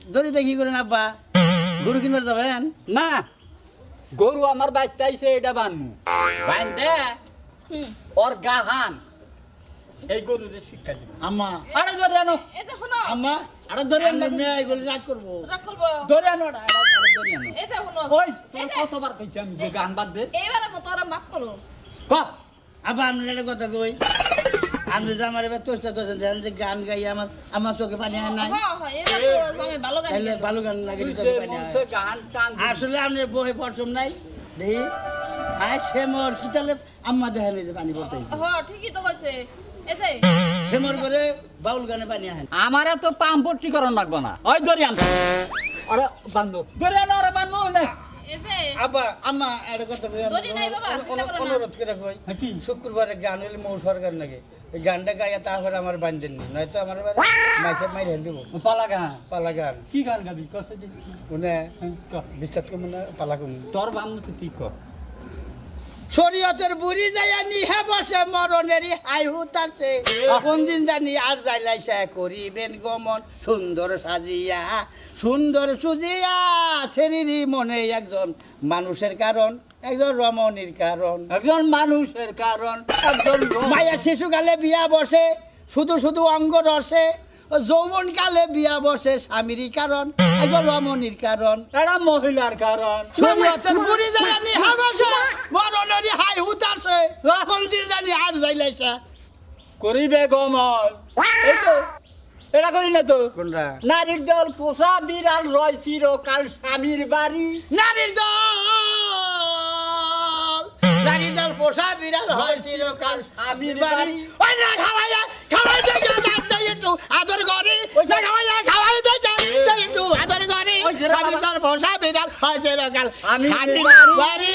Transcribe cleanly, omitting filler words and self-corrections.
দড়িতে কি করেন আব্বা গরু কিনবার যাবেন না গরু আমার বাচ্চা আইছে এটা বানমু বান্ধে ওর গাহান এই গরুরে শিক্ষা দিব আম্মা আরে ধরে আনো এই যে শুনো আম্মা আরে ধরে আনো আমি মেয়ে এগুলো রাগ করবো রাগ করবো ধরে আনো আরে ধরে আনো এই যে শুনো ওই এই যে কতবার কইছি আমি যে গান বাদ দে এইবারে মতো ওরা মাফ করো ক আব্বা আপনি একটা কথা কই আপনি যে আমার এবার তোষটা তোষেন দেখেন যে গান গাই আমার চোখে পানি হয় নাই হ্যাঁ হ্যাঁ এবার তো আমি ভালো গান তাহলে গাই। ভালো গান লাগে তুই চোখে যে পানি হয় মনসে গান টান আসলে আপনি বহে পছন্দ নাই দেখি আয় সে মোর কি তাহলে আম্মা দেখেন এই যে পানি পড়তে হ্যাঁ ঠিকই তো কইছে এই যে সে মোর করে বাউল গানে পানি আহেন আমারে তো পাম্পটি করন লাগবে না ওই ধরে আন আরে বান্ধব ধরে আনো আরে বান্ধব না এই যে আব্বা আম্মা একটা কথা কই দড়ি নাই বাবা, চিন্তা করো না। অনুরোধ করে কই হ্যাঁ, কি? শুক্রবারে গান হইলে মৌ সরকার নাকি এই গানটা গাইয়া তারপরে আমার বান্ধেন নি নয়তো আমার মাইসে মাইর হেল দিব পালা গান পালা গান কি গান গাবি কসে দি কোনে ক বিশ্বাস কম না পালা কম তোর বামু তো তুই ক শরীয়তের বুড়ি যাইয়া নিহে বসে মরণেরই হাই হুতারছে কোন দিন জানি আর যাইলাইসা করিবেন গমন সুন্দর সাজিয়া সুন্দর সুজিয়া শরীরই মনে একজন মানুষের কারণ একজন রমণীর কারণ একজন মানুষের কারণ একজন মায়া শিশুকালে বিয়া বসে শুধু শুধু অঙ্গ রসে যৌবন কালে বিয়া বসে স্বামীরই কারণ একজন রমণীর কারণ এটা মহিলার কারণ শরীয়তের বুড়ি যাইয়া নিহে বসে মরণেরই হাই হুতারছে কোন দিন জানি আর যাইলাইসা করিবে গমন এই তো এটা করি না তো কোনরা নারীর দল পোষা বিড়াল রয় চিরকাল স্বামীর বাড়ি নারীর দল নারীর দল পোষা বিড়াল হয় চিরকাল স্বামীর বাড়ি বাড়ি ওই না খাওয়াই দে একটু আদর করে খাওয়াই দে একটু আদর করে ওই যে স্বামীর দল পোষা বিড়াল হয় চিরকাল স্বামীর স্বামীর বাড়ি। বাড়ি